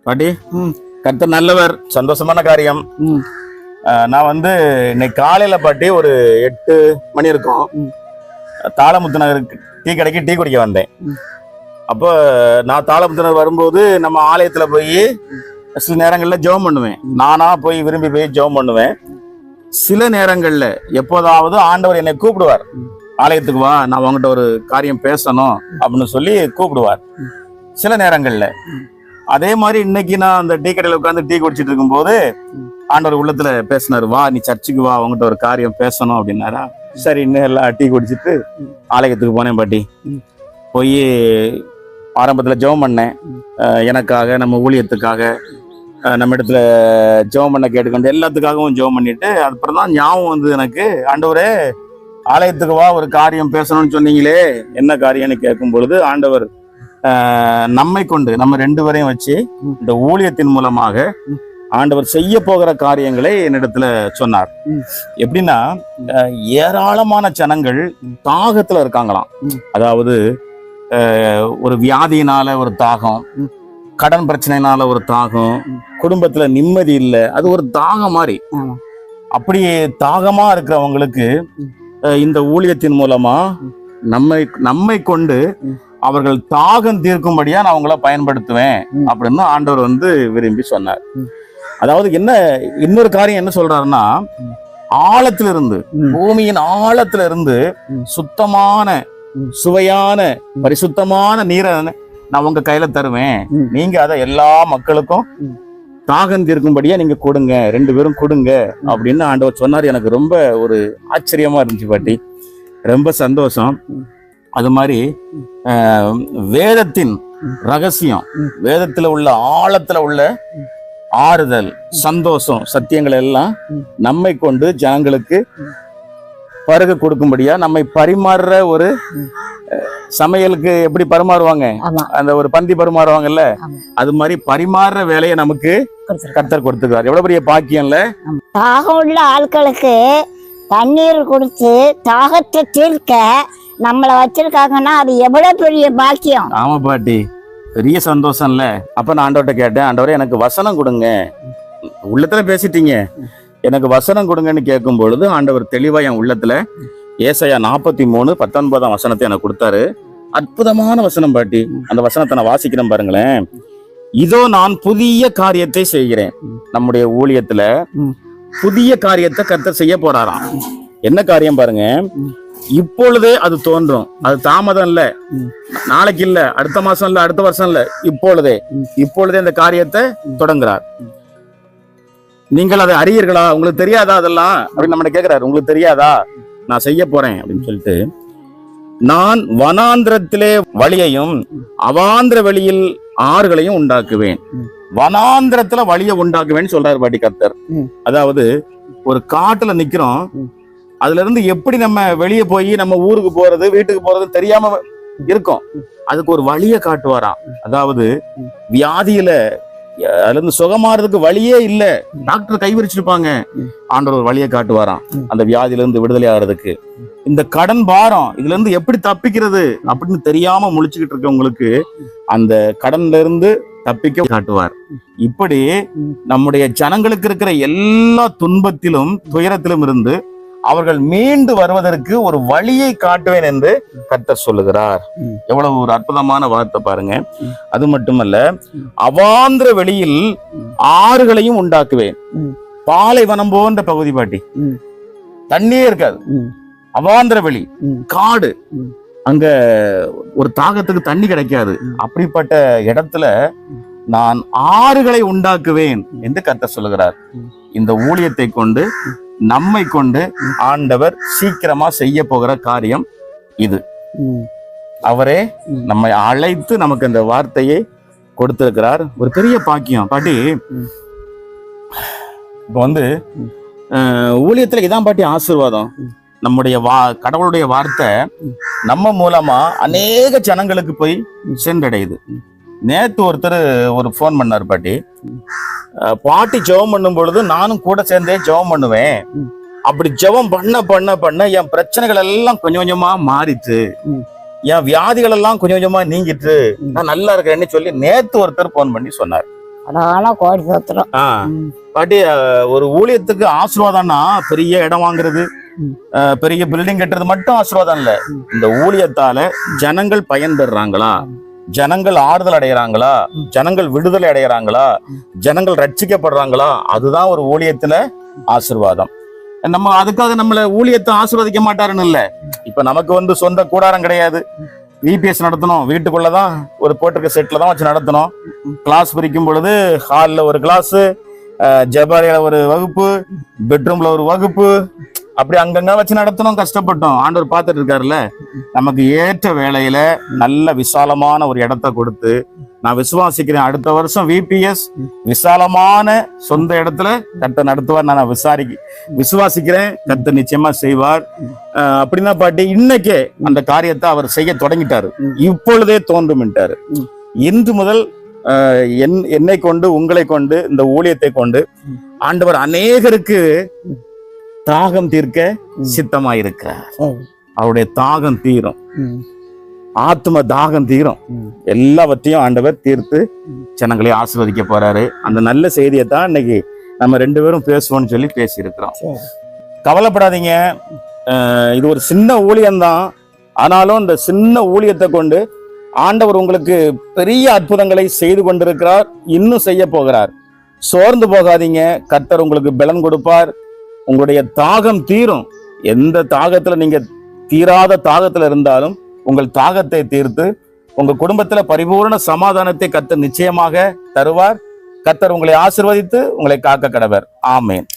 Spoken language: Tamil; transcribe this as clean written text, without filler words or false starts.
பாட்டி கர்த்தர் நல்லவர், சந்தோஷமான காரியம். நான் இன்னைக்கு காலையில பாட்டி ஒரு 8 மணி இருக்கும், தாளமுத்து நகருக்கு டீ கடைக்கு டீ குடிக்க வந்தேன். அப்போ நான் தாளமுத்து நகர் வரும்போது நம்ம ஆலயத்துல போய் சில நேரங்கள்ல ஜெபம் பண்ணுவேன். நானா போய் விரும்பி போய் ஜெபம் பண்ணுவேன். சில நேரங்கள்ல எப்போதாவது ஆண்டவர் என்னை கூப்பிடுவார், ஆலயத்துக்கு வா, நான் உங்ககிட்ட ஒரு காரியம் பேசணும் அப்படின்னு சொல்லி கூப்பிடுவார் சில நேரங்கள்ல. அதே மாதிரி இன்னைக்கு நான் அந்த டீ கடையில உட்காந்து டீ குடிச்சிட்டு இருக்கும் போது ஆண்டவர் உள்ளத்துல பேசினாரு, வா நீ சர்ச்சுக்கு வா, உங்ககிட்ட ஒரு காரியம் பேசணும் அப்படின்னாரா. சரி, இன்னும் எல்லாம் டீ குடிச்சிட்டு ஆலயத்துக்கு போனேன் பாட்டி. போய் ஆரம்பத்துல ஜெபம் பண்ணேன், எனக்காக, நம்ம ஊழியத்துக்காக, நம்ம இடத்துல ஜெபம் பண்ண கேட்டுக்கொண்டு எல்லாத்துக்காகவும் ஜெபம் பண்ணிட்டு அதுக்கப்புறம் தான் ஞாபகம் எனக்கு, ஆண்டவரே ஆலயத்துக்கு வா, ஒரு காரியம் பேசணும்னு சொன்னீங்களே, என்ன காரியம்னு கேட்கும் பொழுது ஆண்டவர் நம்மை கொண்டு நம்ம 2 பேரையும் வச்சு இந்த ஊழியத்தின் மூலமாக ஆண்டவர் செய்ய போகிற காரியங்களை என்னிடத்துல சொன்னார். எப்படின்னா, ஏராளமான ஜனங்கள் தாகத்துல இருக்காங்களாம். அதாவது ஒரு வியாதியினால ஒரு தாகம், கடன் பிரச்சனைனால ஒரு தாகம், குடும்பத்துல நிம்மதி இல்லை, அது ஒரு தாகம் மாதிரி. அப்படி தாகமா இருக்கிறவங்களுக்கு இந்த ஊழியத்தின் மூலமா நம்மை கொண்டு அவர்கள் தாகம் தீர்க்கும்படியா நான் அவங்கள பயன்படுத்துவேன் அப்படின்னு ஆண்டவர் விரும்பி சொன்னார். அதாவது என்ன, இன்னொரு காரியம் என்ன சொல்றாருன்னா, ஆழத்திலிருந்து, பூமியின் ஆழத்துல இருந்து சுத்தமான, சுவையான, பரிசுத்தமான நீரை நான் உங்க கையில தருவேன். நீங்க அதை எல்லா மக்களுக்கும் தாகம் தீர்க்கும்படியா நீங்க கொடுங்க, 2 பேரும் கொடுங்க அப்படின்னு ஆண்டவர் சொன்னார். எனக்கு ரொம்ப ஒரு ஆச்சரியமா இருந்துச்சு பாட்டி, ரொம்ப சந்தோஷம். அது மாதிரி வேதத்தின் ரகசியம், வேதத்துல உள்ள ஆழத்துல உள்ள ஆறுதல், சந்தோஷம், சத்தியங்கள் எல்லாம் நம்மை கொண்டு ஜனங்களுக்கு பருக கொடுக்கும்படியா நம்மை பரிமாறுற ஒரு சமையலுக்கு எப்படி பரிமாறுவாங்க, அந்த ஒரு பந்தி பரிமாறுவாங்கல்ல, அது மாதிரி பரிமாறுற வேலையை நமக்கு கர்த்தர் கொடுத்துக்கிறார். எவ்வளவு பெரிய பாக்கியம்ல. தாகம் உள்ள ஆட்களுக்கு தண்ணீர் கொடுத்து தாகத்தை தீர்க்க நம்மளை வச்சிருக்காங்கன்னா அது எவ்வளவு பெரிய பாக்கியம். ஆமா பாட்டி, பெரிய சந்தோஷம் இல்ல. அப்ப நான் ஆண்டவர்கிட்ட கேட்டேன், ஆண்டவரே எனக்கு வசனம் கொடுங்க, உள்ளத்துல பேசிட்டீங்க, எனக்கு வசனம் கொடுங்கன்னு கேட்கும் பொழுது ஆண்டவர் தெளிவா என் உள்ளத்துல ஏசாயா 43:19 வசனத்தை எனக்கு கொடுத்தாரு. அற்புதமான வசனம் பாட்டி. அந்த வசனத்தை நான் வாசிக்கிறேன் பாருங்களேன். இதோ நான் புதிய காரியத்தை செய்கிறேன். நம்முடைய ஊழியத்துல புதிய காரியத்தை கர்த்தர் செய்ய போறாராம். என்ன காரியம் பாருங்க, இப்பொழுதே அது தோன்றும், அது தாமதம் இல்ல, நாளைக்கு இல்ல, அடுத்த மாசம் இல்ல, அடுத்த வருஷம் இல்ல, இப்பொழுதே இந்த காரியத்தை தொடங்குறார். நீங்கள் அதை அறியீர்களா, உங்களுக்கு தெரியாதா அதெல்லாம் அப்படின்னு நம்ம கேட்கிறாரு. உங்களுக்கு தெரியாதா, நான் செய்ய போறேன் அப்படின்னு சொல்லிட்டு, நான் வனாந்திரத்திலே வழியையும் அவாந்திர வெளியில் ஆறுகளையும் உண்டாக்குவேன். வனாந்திரத்துல வழியை உண்டாக்குவேன்னு சொல்றாரு பாட்டி கர்த்தர். அதாவது ஒரு காட்டுல நிக்கிறோம், அதுல இருந்து எப்படி நம்ம வெளியே போய் நம்ம ஊருக்கு போறது, வீட்டுக்கு போறது தெரியாம இருக்கும், அதுக்கு ஒரு வழியை காட்டுவாராம். அதாவது வியாதியில அதுல இருந்து சுகமாறதுக்கு வழியே இல்ல, டாக்டர் கைவிரிச்சிருப்பாங்க, ஆண்டவர் ஒரு வழியை காட்டுவாராம் அந்த வியாதியில இருந்து விடுதலை ஆகிறதுக்கு. இந்த கடன் பாரம், இதுல இருந்து எப்படி தப்பிக்கிறது அப்படின்னு தெரியாம முழிச்சுக்கிட்டு இருக்கவங்களுக்கு அந்த கடன்ல இருந்து தப்பிக்க காட்டுவார். இப்படி நம்முடைய ஜனங்களுக்கு இருக்கிற எல்லா துன்பத்திலும் துயரத்திலும் இருந்து அவர்கள் மீண்டு வருவதற்கு ஒரு வழியை காட்டுவேன் என்று கர்த்தர் சொல்லுகிறார். எவ்வளவு ஒரு அற்புதமான வார்த்தை பாருங்க. அது மட்டுமல்ல, அவாந்திர வெளியில் ஆறுகளையும் உண்டாக்குவேன். பாலைவனம் போன்ற பகுதி பாட்டி, தண்ணியே இருக்காது, அவாந்திர வெளி, காடு, அங்க ஒரு தாகத்துக்கு தண்ணி கிடைக்காது. அப்படிப்பட்ட இடத்துல நான் ஆறுகளை உண்டாக்குவேன் என்று கர்த்தர் சொல்லுகிறார். இந்த ஊழியத்தை கொண்டு, நம்மை கொண்டு ஆண்டவர் சீக்கிரமா செய்ய போகிற காரியம் இது. அவரே நம்மை அழைத்து நமக்கு இந்த வார்த்தையை கொடுத்திருக்கிறார். ஒரு பெரிய பாக்கியம் பாட்டி. இப்ப ஊழியத்துல இதான் பாட்டி ஆசீர்வாதம். நம்முடைய கடவுளுடைய வார்த்தை நம்ம மூலமா அநேக ஜனங்களுக்கு போய் சென்றடையுது. நேத்து ஒருத்தர் ஒரு போன் பண்ணார் பாட்டி ஜெபம் பண்ணும் பொழுது நானும் கூட சேர்ந்தே ஜெபம் பண்ணுவேன். அப்படி ஜெபம் பண்ண பண்ண பண்ண என் பிரச்சனைகள் எல்லாம் கொஞ்சம் கொஞ்சமா மாறிட்டு, என் வியாதிகள் எல்லாம் கொஞ்சம் கொஞ்சமா நீங்கிட்டு, நான் நல்லா இருக்கிறேன்னு சொல்லி நேத்து ஒருத்தர் போன் பண்ணி சொன்னார். அதான கோடி சோத்திரம். ஆ, பாட்டி ஒரு ஊழியத்துக்கு ஆசீர்வாதம்னா பெரிய இடம் வாங்குறது, பெரிய பில்டிங் கட்டுறது மட்டும் ஆசீர்வாதம் இல்ல. இந்த ஊழியத்தால ஜனங்கள் பயன் பெறுறாங்களா, ஜனங்கள் ஆறுதல் அடைகிறாங்களா, ஜனங்கள் விடுதலை அடைகிறாங்களா, ஜனங்கள் ரட்சிக்கப்படுறாங்களா, அதுதான் ஒரு ஊழியத்துல ஆசீர்வாதம். நம்ம அதுக்காக நம்மள ஊழியத்தை ஆசீர்வதிக்க மாட்டாருன்னு இல்ல. இப்ப நமக்கு சொந்த கூடாரம் கிடையாது, விபிஎஸ் நடத்தணும், வீட்டுக்குள்ளதான் ஒரு போட்டிருக்க செட்ல தான் வச்சு நடத்தணும். கிளாஸ் பிரிக்கும் பொழுது ஹாலில் ஒரு கிளாஸ், ஜபாரியில ஒரு வகுப்பு, பெட்ரூம்ல ஒரு வகுப்பு, அப்படி அங்கங்க வச்சு நடத்தணும். கஷ்டப்பட்டோம். ஆண்டவர் பார்த்துட்டு இருக்காருல்ல. நமக்கு ஏற்ற வேலையில நல்ல விசாலமான ஒரு இடத்த கொடுத்து, நான் விசுவாசிக்கிறேன் அடுத்த வருஷம் விபிஎஸ் விசாலமான சொந்த இடத்துல கர்த்தர் நடத்துவார். நான் விசுவாசிக்கிறேன். கர்த்தர் நிச்சயமா செய்வார். அப்படின்னா பாட்டி இன்னைக்கே அந்த காரியத்தை அவர் செய்ய தொடங்கிட்டாரு. இப்பொழுதே தோன்றும்ட்டாரு. இன்று முதல் என்னை கொண்டு, உங்களை கொண்டு, இந்த ஊழியத்தை கொண்டு ஆண்டவர் அநேகருக்கு தாகம் தீர்க்க சித்தமாயிருக்கிறார். அவருடைய தாகம் தீரும், ஆத்ம தாகம் தீரும். எல்லாவற்றையும் ஆண்டவர் தீர்த்து ஜனங்களை ஆசீர்வதிக்க போறாரு. அந்த நல்ல செய்தியை தான் இன்னைக்கு நம்ம 2 பேரும் பேசுவோம்னு சொல்லி பேசியிருக்கிறோம். கவலைப்படாதீங்க, இது ஒரு சின்ன ஊழியம்தான். ஆனாலும் இந்த சின்ன ஊழியத்தை கொண்டு ஆண்டவர் உங்களுக்கு பெரிய அற்புதங்களை செய்து கொண்டிருக்கிறார், இன்னும் செய்ய போகிறார். சோர்ந்து போகாதீங்க. கர்த்தர் உங்களுக்கு பலன் கொடுப்பார். உங்களுடைய தாகம் தீரும். எந்த தாகத்துல நீங்க தீராத தாகத்துல இருந்தாலும் உங்கள் தாகத்தை தீர்த்து உங்க குடும்பத்துல பரிபூர்ண சமாதானத்தை கர்த்தர் நிச்சயமாக தருவார். கர்த்தர் உங்களை ஆசீர்வதித்து உங்களை காக்க கடவர். ஆமேன்.